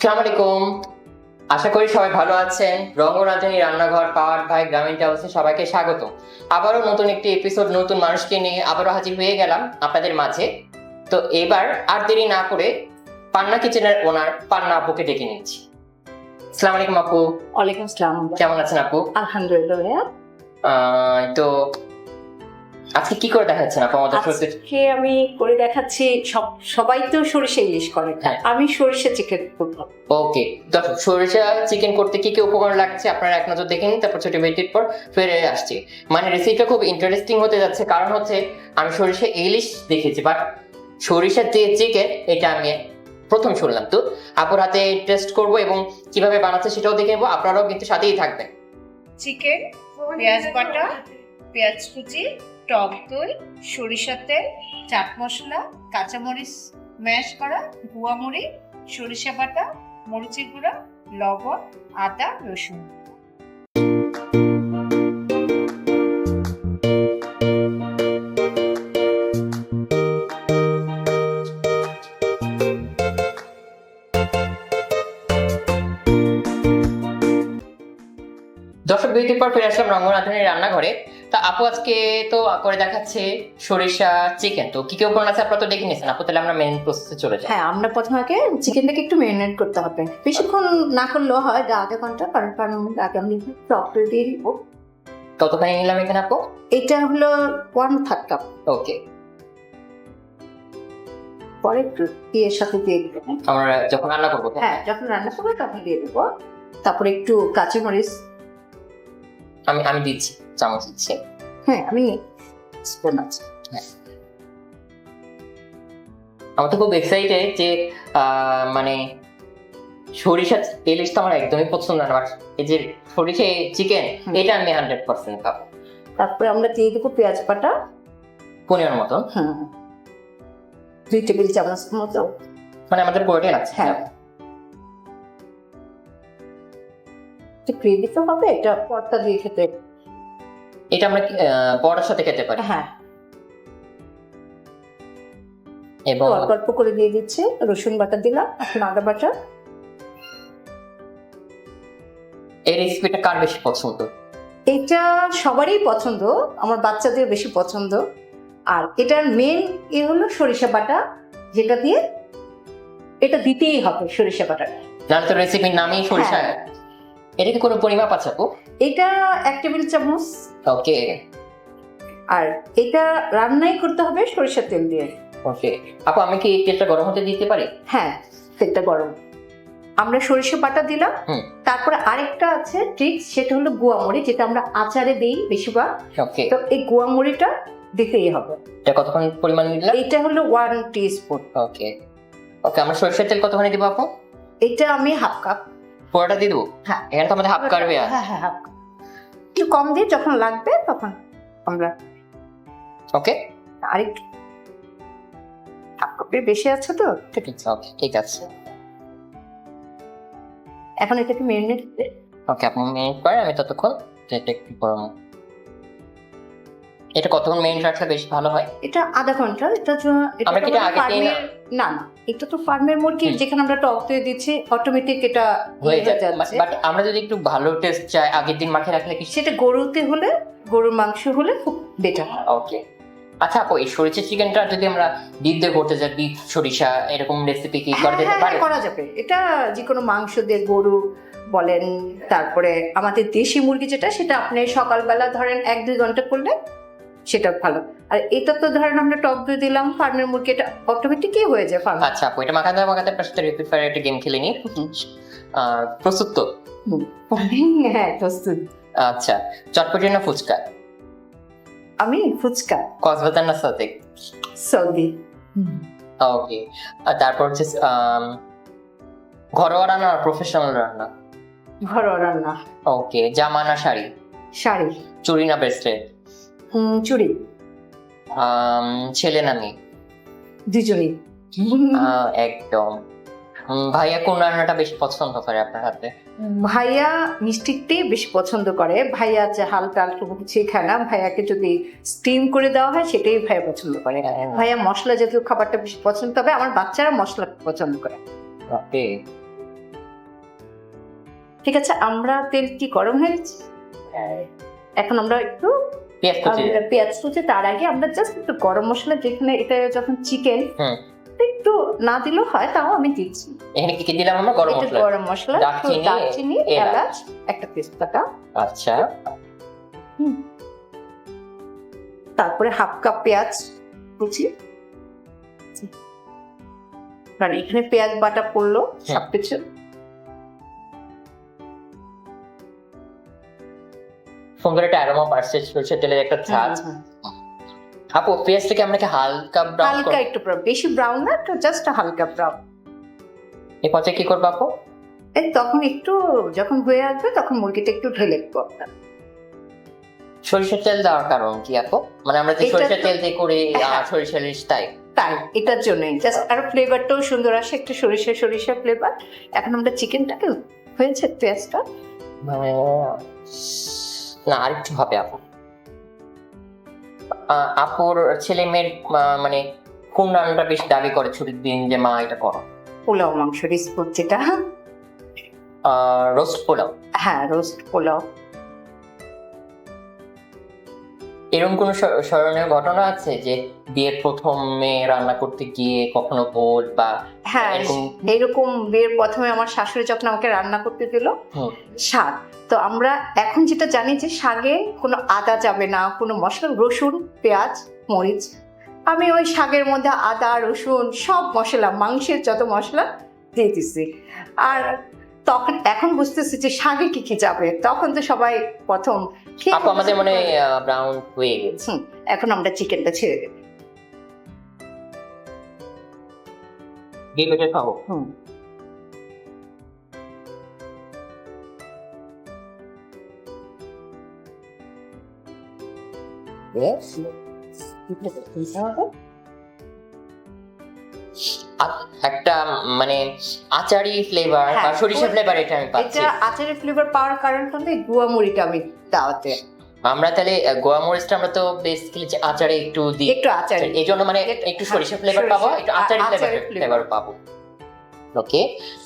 আসসালামু আলাইকুম। আশা করি সবাই ভালো আছেন। রঙ্গরাজনী রান্নাঘর পাওয়ার ভাই গ্রামীণ ট্রাভেলসে সবাইকে স্বাগত। আবারও নতুন একটি এপিসোড নতুন মানুষকে নিয়ে আবারও হাজির হয়ে গেলাম আপনাদের মাঝে। তো এবার আর দেরি না করে পান্না কিচেনের ওনার পান্না আপুকে ডেকে নিচ্ছি। আসসালামু আলাইকুম আপু। ওয়ালাইকুম আসসালাম। কেমন আছেন আপু? আলহামদুলিল্লাহ ভাইয়া। তো আজকে কি করে দেখাচ্ছেন আপু আমাদের সত্যি? আজকে আমি করে দেখাচ্ছি, সবাই তো সরিষা ইলিশ করে, হ্যাঁ। আমি সরিষা চিকেন করবো। ওকে, দর্শক সরিষা চিকেন করতে কি কি উপকরণ লাগছে আপনারা এক নজর দেখে নিন, তারপর ছোট বিরতির পর ফিরে আসছি। মানে রেসিপিটা খুব ইন্টারেস্টিং হতে যাচ্ছে, কারণ হচ্ছে আমি সরিষা ইলিশ দেখেছি, বাট সরিষা দিয়ে চিকেন এটা আমি প্রথম শুনলাম। তো আপুর হাতে টেস্ট করব এবং কিভাবে বানাচ্ছে সেটাও দেখে নেবো, আপনারাও কিন্তু সাথেই থাকবেন। চিকেন, পেঁয়াজ বাটা, পেঁয়াজ কুচি, টক দই, সরিষার তেল, চাট মশলা, কাঁচামরিচ ম্যাশ করা, গুয়া মুড়ি, সরিষা বাটা, মরিচের গুঁড়া, লবণ, আদা, রসুন। দর্শক বিরতির পর ফিরে আসলাম রঙ্গনাথনের রান্নাঘরে। তা আপু আজকে তো করে দেখাচ্ছে সরিষা চিকেন। তো কি কি উপকরণ আছে আপনারা তো দেখে নিয়েছেন আপু, তাহলে আমরা মেইন প্রসেসে চলে যাই। হ্যাঁ, আমরা প্রথমে আগে চিকেনটাকে একটু ম্যারিনেট করতে হবে, বেশিক্ষণ না করলেও হয়, আধা ঘন্টা, কারণ আগে আমি টক দই দিয়ে দিব। কতখানি নিলাম এখানে আপু? এটা হলো 1/3 কাপ। ওকে, পরে একটু এর সাথে দিয়ে দেবো। আমরা যখন রান্না করবো। হ্যাঁ, যখন রান্না করবো তখন দিয়ে দেবো। তারপরে একটু কাঁচামরিচ। আমি দিচ্ছি, চামচ দিচ্ছি। হ্যাঁ, আমি স্পুন আছে। আমার তো খুব এক্সাইটেড যে মানে সরিষা ইলিশ তো আমার একদমই পছন্দ না, বাট এই যে সরিষা চিকেন এটা আমি 100% খাবো। তারপরে আমরা দিয়ে দেবো পেঁয়াজ বাটা, পনির মতো। 2 টেবিল চামচ মতো। মানে আমাদের পুরোটাই লাগছে। হ্যাঁ, গ্রেভি তো হবে, এটা পরটা দিয়ে খেতে। এটা আমরা বড়ার সাথে খেতে পারি। হ্যাঁ, এবং অল্প অল্প করে দিয়ে দিচ্ছি। রসুন বাটা দিলাম, এখন আদা বাটা। এই রেসিপিটা কার বেশি পছন্দ? এটা সবারই পছন্দ, আমার বাচ্চাদের বেশি পছন্দ। আর এটার মেন হলো সরিষা বাটা, যেটা দিয়ে এটা দিতেই হবে, সরিষা বাটা। জানো তো রেসিপির নামই সরিষা। হ্যাঁ। এটা কি কোনো পরিমাপ আছে আপু? এটা 1 টেবিল চামচ। ওকে আর এটা রান্নাই করতে হবে সরিষার তেল দিয়ে। ওকে আপু, আমি কি তেলটা গরম হতে দিতে পারি? হ্যাঁ, তেলটা গরম। আমরা সরিষা বাটা দিলাম। হুম। তারপরে আরেকটা আছে ট্রিক্স, সেটা হলো গুয়া মরি, যেটা আমরা আচারে দিই বেশিরভাগ। ওকে, তো এই গুয়া মরিটা দিতেই হবে। এটা কতক্ষণ পরিমাণ দিলাম? এটা হলো 1 টিস্পুন। ওকে ওকে, আমরা সরিষার তেল কতখানি দিব আপু? এটা আমি হাফ কাপ। পুরোটা দিয়ে দেবো? হ্যাঁ, এখানে তো আমাদের হাফ কাটবে। হ্যাঁ হ্যাঁ, হাফ কাপ। একটু কম দিয়ে যখন লাগবে তখন আমরা ওকে, আরেকটু। হাফ কাপের বেশি আছে তো। ঠিক আছে। ওকে ঠিক আছে। এখন এটাকে মেরিনেট করে ওকে, আপনি মিনিট পরে আমি ততক্ষণ এটা একটু গরম। এটা কতক্ষণ মিনিট রাখলে বেশি ভালো হয়? এটা আধা ঘন্টা। এটা আমরা কি এটা আগে দিই না? না না, এটা তো ফার্মের মুরগি, যেখানে আমরা টক দই দিচ্ছি, অটোমেটিক এটা হয়ে যায়। যাচ্ছে। বাট আমরা যদি একটু ভালো টেস্ট চাই, আগের দিন মাখিয়ে রাখলে কি? সেটা গরুতে হলে, গরুর মাংস হলে খুব বেটার। ওকে আচ্ছা আপু, এই সরিষা চিকেনটা যদি আমরা ডিপ দিয়ে করতে চাই, ডিপ সরিষা এরকম রেসিপি কি করা যেতে পারে? করা যাবে। এটা যে কোনো মাংস দিয়ে, গরু বলেন, তারপরে আমাদের দেশি মুরগি যেটা, সেটা আপনি সকালবেলা ধরেন 1-2 ঘন্টা করলে সেটা ভালো। আর এটা তো ধরেন আমরা টক দই দিলাম, ফার্মের মুরগি, এটা অটোমেটিকই হয়ে যায় ফার্ম। আচ্ছা আপু, এটা মাখাতে মাখাতে আপনার সাথে রিপিট ফায়ার একটা গেম খেলে নিই। প্রস্তুত তো? হ্যাঁ, প্রস্তুত। আচ্ছা, চটপটি না ফুচকা? আমি ফুচকা। কক্সবাজার না সাদেক? সৌদি। ওকে, আর তারপর হচ্ছে ঘরোয়া রান্না আর প্রফেশনাল রান্না? ঘরোয়া রান্না। ওকে, জামা না শাড়ি? শাড়ি। চুড়ি না ব্রেসলেট? চুড়ি। ছেলে না মেয়ে? দুজনই। একদম। ভাইয়া কোন রান্নাটা বেশি পছন্দ করে আপনার হাতে? ভাইয়া মিষ্টিটাই বেশি পছন্দ করে। ভাইয়া যে হালকা কোনো কিছুই খায় না, ভাইয়াকে যদি স্টিম করে দেওয়া হয় সেটাই ভাইয়া পছন্দ করে। ভাইয়া মশলা জাতীয় খাবারটা বেশি পছন্দ, তবে আমার বাচ্চারা মশলা পছন্দ করে। ওকে, ঠিক আছে, আমরা তেল কি গরম হয়ে গেছে, এখন আমরা একটু পেঁয়াজ কুচি পেঁয়াজ কুচি, তার আগে আমরা জাস্ট একটু গরম মশলা, যেখানে এটা যখন চিকেন একটু না দিলেও হয়, তাও আমি দিচ্ছি। এখানে কি কি দিলাম আমরা? গরম একটু মশলা, গরম মশলা, দারচিনি, দারচিনি, এলাচ, একটা তেজপাতা, আচ্ছা, তারপরে হাফ কাপ পেঁয়াজ কুচি, কারণ এখানে পেঁয়াজ বাটা পড়লো সবকিছু। সুন্দর একটা অ্যারোমা পারছে সরষের তেলের একটা ঝাঁজ। আপু পেঁয়াজটাকে আমরা কি হালকা ব্রাউন হালকা করব? একটু ব্রাউন, বেশি ব্রাউন না, একটু জাস্ট হালকা ব্রাউন। এই পর্যায়ে কি করবো আপু? এই তখন একটু যখন হয়ে আসবে তখন মুরগিটা একটু ঢেলে দেবো আপনার। সরিষার তেল দেওয়ার কারণ কি আপু? মানে আমরা যে এটা সরিষার তো- তেল দিয়ে করি হ্যাঁ। সরিষার ইলিশ, তাই? তাই এটার জন্যই জাস্ট আরো ফ্লেভারটাও সুন্দর আসে, একটু সরিষা ফ্লেভার। এখন আমরা চিকেনটাকে হয়েছে পেঁয়াজটা, মানে না, আরেকটু হবে আপু। আপুর ছেলে মেয়ের মানে কোন রান্নাটা বেশ দাবি করে ছুটির দিন যে মা এটা করো? পোলাও মাংস রিস্পোর্ট যেটা, রোস্ট পোলাও। হ্যাঁ রোস্ট পোলাও। এরকম কোন স্মরণীয় ঘটনা আছে যে বিয়ের প্রথমে রান্না করতে গিয়ে কখনো ভুল বা হ্যাঁ এরকম- এরকম বিয়ের প্রথমে আমার শাশুড়ি যখন আমাকে রান্না করতে দিল হুম। শাক, তো আমরা এখন যেটা জানি যে শাকে কোনো আদা যাবে না, কোনো মশলা, রসুন, পেঁয়াজ, মরিচ, আমি ওই শাকের মধ্যে আদা রসুন সব মশলা, মাংসের যত মশলা দিয়ে দিছি। আর তখন এখন বুঝতেছি যে শাকে কি কি যাবে, তখন তো সবাই প্রথম খেয়ে আপু আমাদের মনে ব্রাউন হয়ে গেছে। এখন আমরা চিকেনটা ছেড়ে দেব। বিয়ে বেটে খাবো। একটা মানে আচারি ফ্লেভার বা হ্যাঁ, সরিষা ফ্লেভার এটা আমি পাচ্ছি। এটা আচারের ফ্লেভার পাওয়ার কারণ হলো এই গুয়া মুড়িটা আমি দাওয়াতে আমরা তাহলে গোয়া মরিচটা আমরা তো বেসিক্যালি আচারে একটু দিই, একটু আচার, এই জন্য মানে একটু সরিষা ফ্লেভার পাবো, একটু আচারি আচারের ফ্লেভার পাবো। ওকে,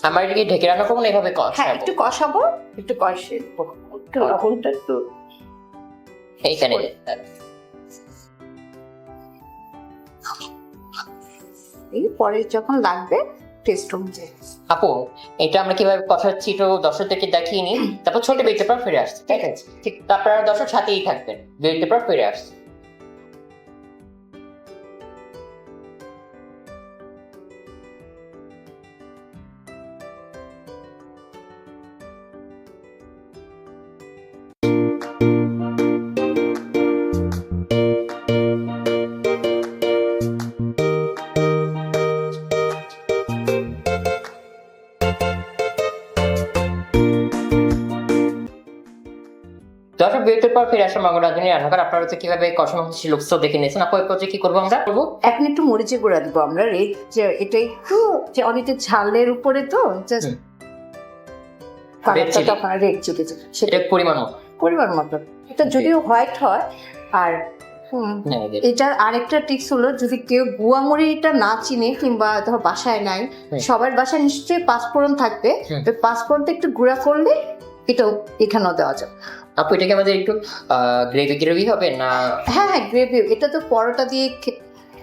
আমরা এটাকে ঢেকে রান্না করবো না, এভাবে হ্যাঁ কষাবো? একটু কষাবো, একটু কষে একটু লবণটা একটু এইখানে এই পরে যখন লাগবে টেস্ট অনুযায়ী। আপু এটা আমরা কিভাবে কষাচ্ছি একটু দর্শকদেরকে দেখিয়ে নিই, তারপর ছোট বিরতির পর ফিরে আসছি, ঠিক আছে? ঠিক, তো আপনারা দর্শক সাথেই থাকবেন, বিরতির পর ফিরে আসছি। দর্শক বিরতির পর ফিরে আসা মঙ্গল রাঁধুনি রান্নাঘর, আপনারা তো কিভাবে কষানো হচ্ছে লুকস দেখে নিয়েছেন। আপু এই পর্যায়ে কি করবো আমরা? করবো এখন একটু মরিচের গুঁড়া দেবো আমরা, যে এটা একটু যে অনেকটা ঝালের উপরে তো জাস্ট হুম। কালারটা chili। তখন রেড চিলি সেটা এটা পরিমাণ মতো পরিমাণ মতো। এটা যদিও হোয়াইট হয়। আর নেই এদের। এটার আরেকটা টিপস হলো, যদি কেউ গুয়া মুড়িটা না চিনে কিংবা ধর বাসায় নাই, সবার বাসায় নিশ্চয়ই পাঁচফোড়ন থাকবে, হুম। তো পাঁচফোড়নটা একটু গুঁড়া করলে এটাও এখানেও দেওয়া যাবে। আপু এটাকে আমাদের একটু গ্রেভি হবে না? হ্যাঁ হ্যাঁ গ্রেভি, এটা তো পরোটা দিয়ে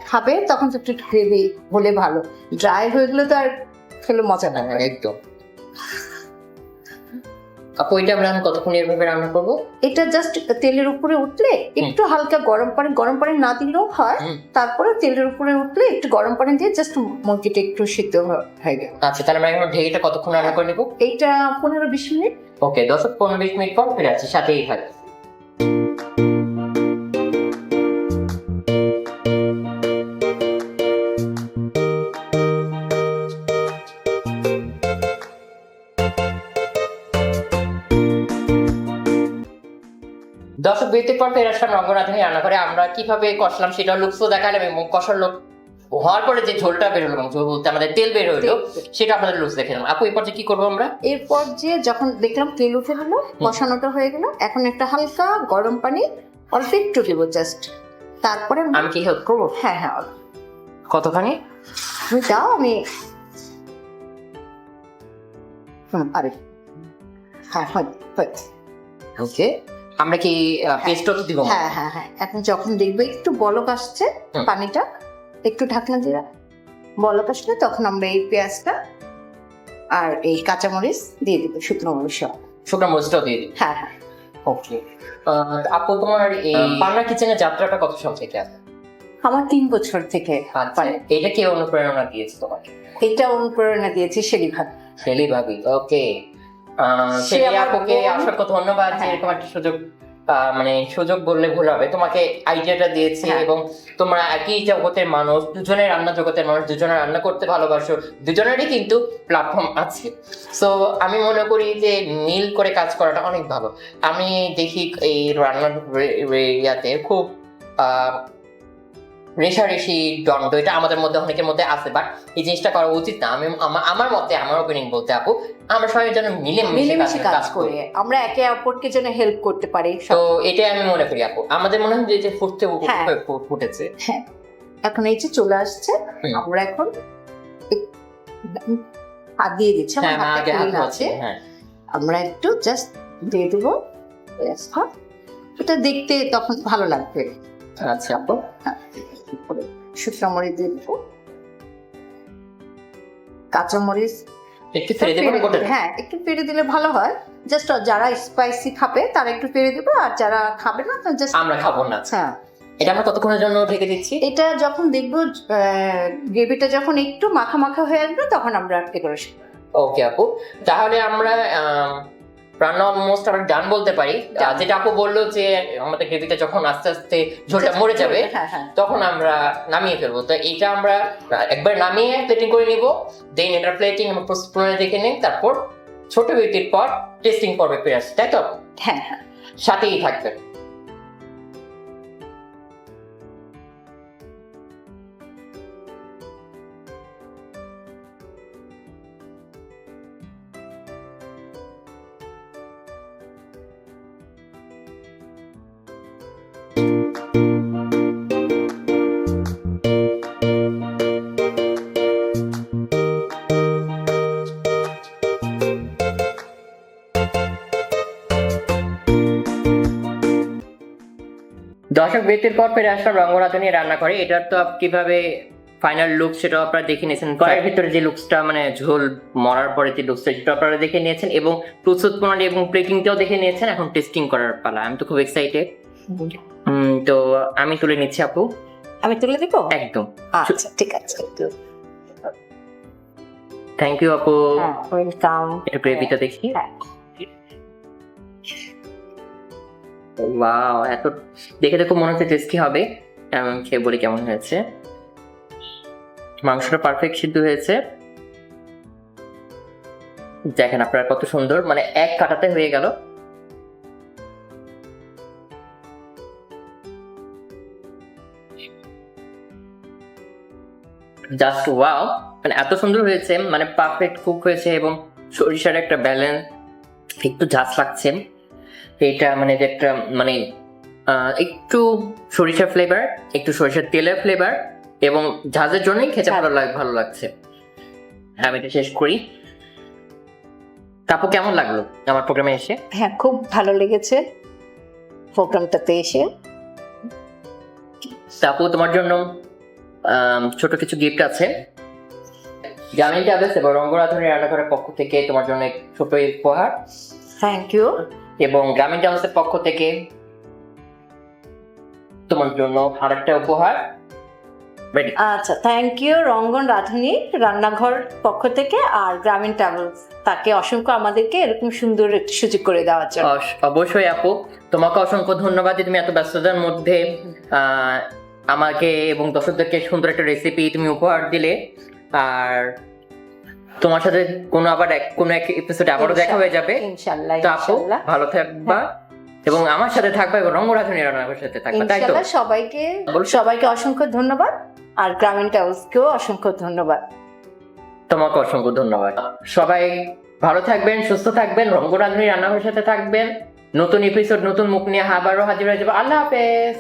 খাবে, তখন তো একটু গ্রেভি হলে ভালো, ড্রাই হয়ে গেলে তো আর খেলে মজা না। একদম। আপু এটা আমরা কতক্ষণ এভাবে রান্না করবো? এটা জাস্ট তেলের উপরে উঠলে একটু হালকা গরম পানি না দিলেও হয়, হুম। তারপরে তেলের উপরে উঠলে একটু গরম পানি দিয়ে জাস্ট মুরগিটা একটু সিদ্ধ হয়ে গেল। আচ্ছা, তাহলে আমরা এখন ঢেকিটা কতক্ষণ রান্না করে নেবো? এইটা 15-20 মিনিট। ওকে, 10-15 মিনিট পর ফিরে আসছি, সাথেই থাকবে। দর্শক বিরতির পর ফেরে আসলাম রঙ্গনাথনী রান্নাঘরে। আমরা কিভাবে কষলাম সেটা লুকসও দেখালাম, এবং কষার লোক হওয়ার পরে যে ঝোলটা বের হলো, ঝোল বলতে আমাদের তেল বের হলো, সেটা আপনাদের লুকস দেখালাম। আপু এই পর্যায়ে কি করবো আমরা? এরপর যে যখন দেখলাম তেল উঠে গেল, কষানোটা হয়ে গেল, এখন একটা হালকা গরম পানি অল্প একটু দেবো জাস্ট, তারপরে আমি কি হেল্প করবো? হ্যাঁ হ্যাঁ অল্প কতখানি? তুমি দাও, আমি আরে হ্যাঁ হয়েছে। ওকে, আমরা কি পেস্টও তো দিব? হ্যাঁ হ্যাঁ হ্যাঁ, এখন যখন দেখবে একটু বলক আসছে হুম। পানিটা, একটু ঢাকনা দিয়ে বলক আসলে তখন আমরা এই পেঁয়াজটা আর এই কাঁচামরিচ দিয়ে দিব, শুকনো মরিচ সহ। শুকনো মরিচটাও দিয়ে দিই। হ্যাঁ হ্যাঁ, ওকে। আপু তোমার এই পান্না কিচেনের যাত্রাটা কত সাল থেকে আছে? আমার 3 বছর থেকে। আচ্ছা, এটা কে অনুপ্রেরণা দিয়েছে তোমাকে? এটা অনুপ্রেরণা দিয়েছি শেলি ভাই। শেলি ভাবি। ওকে, সে শেলি আমার আপুকে বোন। অসংখ্য ধন্যবাদ যে হ্যাঁ। এরকম একটা সুযোগ, মানে সুযোগ বললে ভুল হবে, তোমাকে আইডিয়াটা দিয়েছে। হ্যাঁ। এবং তোমরা একই জগতের মানুষ, দুজনে রান্না জগতের মানুষ, দুজনে রান্না করতে ভালোবাসো, দুজনেরই কিন্তু প্ল্যাটফর্ম আছে। সো আমি মনে করি যে মিল করে কাজ করাটা অনেক ভালো। আমি দেখি এই রান্নার ইয়াতে খুব রেশারেশি দ্বন্দ্ব এটা আমাদের মধ্যে অনেকের মধ্যে আছে, বাট এই জিনিসটা করা উচিত না। আমি আমার মতে, আমার ওপিনিয়ন বলতে আপু, আমরা সবাই যেন মিলেমিশে কাজ করে আমরা একে অপরকে যেন হেল্প করতে পারি। তো এটাই আমি মনে করি আপু, আমাদের মনে হয় যে ফুটতে হ্যাঁ। ফুটেছে। এখন এই যে চলে আসছে, হুম। আমরা এখন হাত দিয়ে দিচ্ছি, আমার হ্যাঁ, হাতটা আগে হাত clean ধোয়া আছে। ছিল, হ্যাঁ। আমরা একটু জাস্ট দিয়ে দেবো, এটা দেখতে তখন ভালো লাগবে। আচ্ছা আপু, শুকনো মরিচ দিয়ে দেবো, কাঁচামরিচ একটু ফেলে দেবো না গোটা? হ্যাঁ একটু পেরে দিলে ভালো হয়। জাস্ট যারা স্পাইসি খাবে তারা একটু পেরে দেবো, আর যারা খাবে না জাস্ট। আমরা খাবো না। হ্যাঁ, এটা আমরা কতক্ষণের জন্য ঢেকে দিচ্ছি? এটা যখন দেখবো গ্রেভিটা যখন একটু মাখা মাখা হয়ে আসবে তখন আমরা ডেকোরেশন। ওকে আপু, তাহলে আমরা রান্না অলমোস্ট আমরা ডান বলতে পারি। যেটা আপু বললো যে আমাদের গ্রেভিটা যখন আস্তে আস্তে ঝোলটা মরে যাবে হ্যাঁ হ্যাঁ, তখন আমরা নামিয়ে ফেলবো। তো এটা আমরা একবার নামিয়ে প্লেটিং করে নিব, দেন এটা প্লেটিং আমরা প্রস্তুত দেখে নিই, তারপর ছোট বিরতির পর টেস্টিং পর্বে ফিরে আসছি, তাই তো? হ্যাঁ হ্যাঁ। সাথেই থাকবে। দর্শক বিরতির পর ফিরে আসলাম রঙ্গরাধুনী রান্না করে। এটার তো কিভাবে ফাইনাল লুক সেটাও আপনারা দেখে নিয়েছেন, কড়াইয়ের ভিতরে যে লুকসটা মানে ঝোল মরার পরে যে লুকসটা সেটা আপনারা দেখে নিয়েছেন, এবং প্রস্তুত প্রণালী এবং প্লেটিংটাও দেখে নিয়েছেন। এখন টেস্টিং করার পালা। আমি তো খুব এক্সাইটেড। তো আমি তুলে নিচ্ছি আপু। আমি তুলে দেবো একদম, আচ্ছা ঠিক আছে। থ্যাংক ইউ আপু। ওয়েলকাম। একটু গ্রেভিটা দেখি। হ্যাঁ। ওয়াও, এত দেখে দেখো মনে হচ্ছে টেস্টি হবে। খেয়ে বলি কেমন হয়েছে। মাংসটা পারফেক্ট সিদ্ধ হয়েছে, দেখেন আপনারা কত সুন্দর, মানে এক কাটাতে হয়ে গেল। জাস্ট ওয়াও, মানে এত সুন্দর হয়েছে, মানে পারফেক্ট কুক হয়েছে, এবং সরিষার একটা ব্যালেন্স, একটু ঝাঁজ লাগছে। এটা মানে যে একটা মানে একটু সরিষার ফ্লেভার, একটু সরিষার তেলের ফ্লেভার, এবং ঝাঁজের জন্যই খেতে ভালো লাগছে। আমি এটা শেষ করি। আপু কেমন লাগলো আমার প্রোগ্রামে এসে? হ্যাঁ, খুব ভালো লেগেছে প্রোগ্রামটাতে এসে। আপু তোমার জন্য ছোট কিছু গিফট আছে। গ্রামীণ ট্রাভেলস এবং রঙ্গরাধুনী রান্নাঘরের পক্ষ থেকে তোমার জন্য এক ছোট উপহার, থ্যাংক ইউ। এবং গ্রামীণ ট্রাভেলসের পক্ষ থেকে তোমার জন্য আরেকটা উপহার। আচ্ছা, থ্যাংক ইউ রঙ্গন রাধুনী রান্নাঘর পক্ষ থেকে আর গ্রামীণ ট্রাভেলস, তাকে অসংখ্য আমাদেরকে এরকম সুন্দর একটি সুযোগ করে দেওয়ার জন্য। অবশ্যই আপু, তোমাকে অসংখ্য ধন্যবাদ যে তুমি এত ব্যস্ততার মধ্যে আমাকে এবং দর্শকদেরকে সুন্দর একটা রেসিপি তুমি উপহার দিলে। আর তোমার সাথে কোনো এক এপিসোডে আবারও দেখা হয়ে যাবে ইনশাআল্লাহ। তো আপু ভালো থাকবা, এবং আমার সাথে থাকবা, এবং রঙ্গরাধুনী রান্নাঘরের সাথে থাকবা, তাই তো? ইনশাআল্লাহ। সবাইকে অসংখ্য ধন্যবাদ, আর গ্রামীণ ট্রাভেলসকেও অসংখ্য ধন্যবাদ। তোমাকে অসংখ্য ধন্যবাদ। সবাই ভালো থাকবেন, সুস্থ থাকবেন, রঙ্গরাধুনী রান্নাঘরের সাথে থাকবেন। নতুন এপিসোড, নতুন মুখ নিয়ে আবারও হাজির হয়ে যাবো। আল্লাহ হাফেজ।